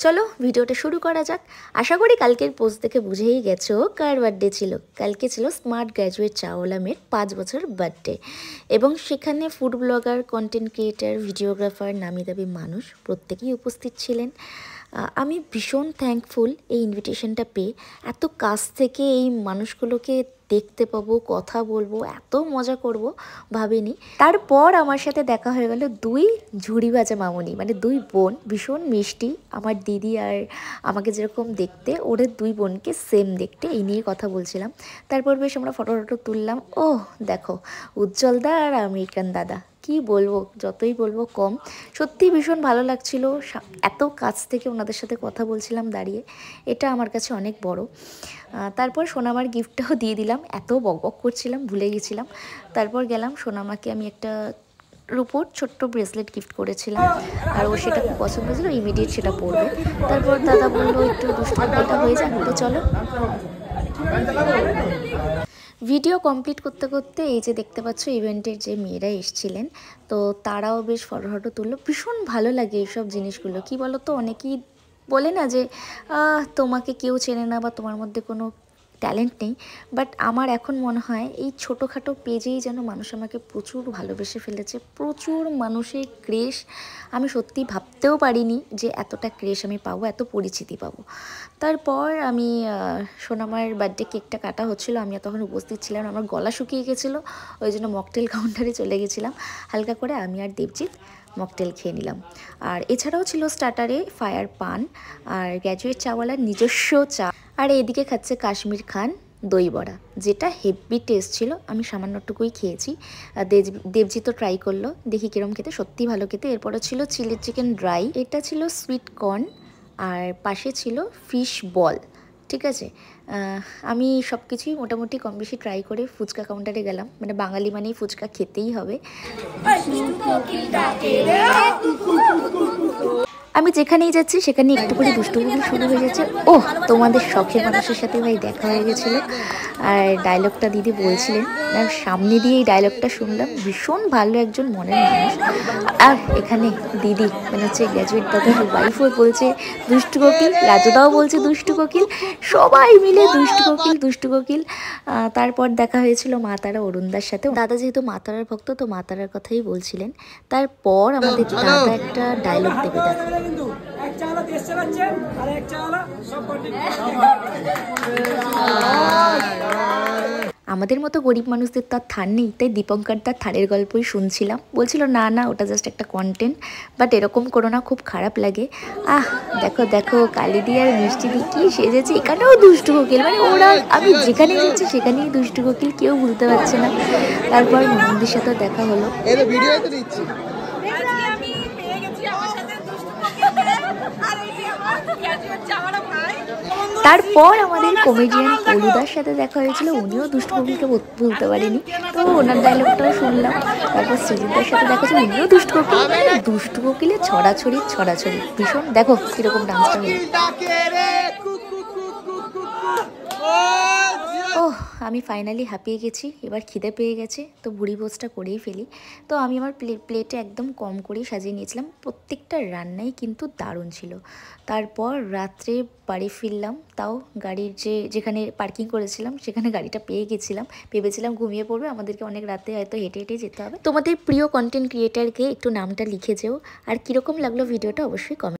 চলো ভিডিওটা শুরু করা যাক। আশা করি কালকের পোস্ট দেখে বুঝেই গেছো কার বার্থডে ছিল। কালকে ছিল স্মার্ট গ্র্যাজুয়েট চাওলা মেয়ের 5 বছর বার্থডে, এবং সেখানে food blogger, content creator, videographer, নামি দামি মানুষ প্রত্যেকেই উপস্থিত ছিলেন। আমি ভীষণ থ্যাঙ্কফুল এই ইনভিটেশনটা পেয়ে। এত কাছ থেকে এই মানুষগুলোকে দেখতে পাবো, কথা বলবো, এত মজা করব ভাবিনি। তারপর আমার সাথে দেখা হয়ে গেল দুই ঝুড়ি ভাজা মামুনি, মানে দুই বোন, ভীষণ মিষ্টি। আমার দিদি আর আমাকে যেরকম দেখতে, ওদের দুই বোনকে সেম দেখতে, এই নিয়ে কথা বলছিলাম। তারপর বেশ আমরা ফটো তুললাম। ও দেখো, উজ্জ্বল দা আর আমেরিকান দাদা, কি বলবো, যতই বলবো কম। সত্যি ভীষণ ভালো লাগছিল, এত কাছ থেকে ওনাদের সাথে কথা বলছিলাম দাঁড়িয়ে, এটা আমার কাছে অনেক বড়। তারপর সোনামার গিফটটাও দিয়ে দিলাম, এত বকবক করছিলাম ভুলে গেছিলাম। তারপর গেলাম, সোনামাকে আমি একটা রূপোর ছোট্ট ব্রেসলেট গিফট করেছিলাম, আর ও সেটা খুব পছন্দ ছিল, ইমিডিয়েট সেটা পরবে। তারপর দাদা বললো একটু দুষ্টুটা হয়ে যাক, তো চলো। ভিডিও কমপ্লিট করতে করতে এই যে দেখতে পাচ্ছ ইভেন্টের যে মেয়েরা এসেছিলেন, তো তারাও বেশ ফটো তুললো। ভীষণ ভালো লাগে এইসব জিনিসগুলো। কি বলো তো, অনেকেই বলে না যে তোমাকে কেউ চেনে না বা তোমার মধ্যে কোনো ট্যালেন্ট নেই, বাট আমার এখন মনে হয় এই ছোটোখাটো পেজেই যেন মানুষ আমাকে প্রচুর ভালোবেসে ফেলেছে। প্রচুর মানুষের ক্রেশ, আমি সত্যি ভাবতেও পারিনি যে এতটা ক্রেশ আমি পাবো, এত পরিচিতি পাবো। তারপর আমি সোনামার বার্থডে কেকটা কাটা হচ্ছিলো, আমি তখন উপস্থিত ছিলাম। আমার গলা শুকিয়ে গেছিলো, ওই জন্য মকটেল কাউন্টারে চলে গেছিলাম। হালকা করে আমি আর দেবজিৎ মকটেল খেয়ে নিলাম। আর এছাড়াও ছিল স্টার্টারে ফায়ার পান আর গ্র্যাজুয়েট চাওয়ালার নিজস্ব চা, আর এদিকে খাচ্ছে কাশ্মীর খান দই বড়া, যেটা হেভি টেস্ট ছিল। আমি সামান্যটুকুই খেয়েছি, দেবজিৎও ট্রাই করলো, দেখি কিরম খেতে, সত্যি ভালো খেতে। এরপরে ছিল চিলি চিকেন ড্রাই, এটা ছিল সুইট কর্ন, আর পাশে ছিল ফিশ বল। ঠিক আছে, আমি সব কিছুই মোটামুটি কম বেশি ট্রাই করে ফুচকা কাউন্টারে গেলাম, মানে বাঙালি মানেই ফুচকা খেতেই হবে। আমি যেখানেই যাচ্ছি সেখানে একটু করে দুষ্টুমি শুরু হয়ে যাচ্ছে। ও, তোমাদের শখের মানুষের সাথে ভাই দেখা হয়ে গেছিলো, আর ডায়লগটা দিদি বলছিলেন, আর সামনে দিয়ে এই ডায়লগটা শুনলাম। ভীষণ ভালো একজন মনের মানুষ। আর এখানে দিদি, মানে হচ্ছে গ্র্যাজুয়েট দাদার ওয়াইফও বলছে দুষ্টু কোকিল, রাজুদাও বলছে দুষ্টু কোকিল, সবাই মিলে দুষ্টু কোকিল দুষ্টু কোকিল। তারপর দেখা হয়েছিল মা তারা অরুণদার সাথে। দাদা যেহেতু মা তারার ভক্ত, তো মা তারার কথাই বলছিলেন। তারপর আমাদের দাদা একটা ডায়লগ দেবে, দেখো। আমাদের মতো গরিব মানুষদের তো আর থার নেই, তাই দীপঙ্কর তার থারের গল্পই শুনছিলাম। বলছিল না না, ওটা জাস্ট একটা কন্টেন্ট, বাট এরকম করো না, খুব খারাপ লাগে। দেখো দেখো, কালিদি আর মিষ্টি দি কি সেজেছে, এখানেও দুষ্টু কোকিল, মানে ওরা, আমি যেখানে যাচ্ছি সেখানেই দুষ্টু কোকিল, কেউ ভুলতে পারছে না। তারপর মোমন্দির সাথেও দেখা হলো। তারপর আমাদের কমেডিয়ান পলুদার সাথে দেখা হয়েছিল, উনিও দুষ্টু কোকিলকে ভুলতে পারেনি, তো ওনার ডায়লগটাও শুনলাম। তারপর সৃজিতদার সাথে দেখা হয়েছে, উনিও দুষ্টু কোকিল, দুষ্টু কোকিলে ছড়াছড়ি, ভীষণ। দেখো কিরকম ডান্সটা হলো। ওহ, আমি ফাইনালি হাঁপিয়ে গেছি, এবার খিদে পেয়ে গেছে, তো ভুড়ি ভোজটা করেই ফেলি। তো আমি আমার প্লেটে একদম কম করেই সাজিয়ে নিয়েছিলাম। প্রত্যেকটা রান্নাই কিন্তু দারুণ ছিল। তারপর রাত্রে বাড়ি ফিরলাম, তাও গাড়ির যেখানে পার্কিং করেছিলাম সেখানে গাড়িটা পেয়ে গেছিলাম। ভেবেছিলাম ঘুমিয়ে পড়বে, আমাদেরকে অনেক রাতে হয়তো হেঁটে হেঁটে যেতে হবে। তোমাদের প্রিয় কন্টেন্ট ক্রিয়েটারকে একটু নামটা লিখে যেও, আর কীরকম লাগলো ভিডিওটা অবশ্যই কমেন্ট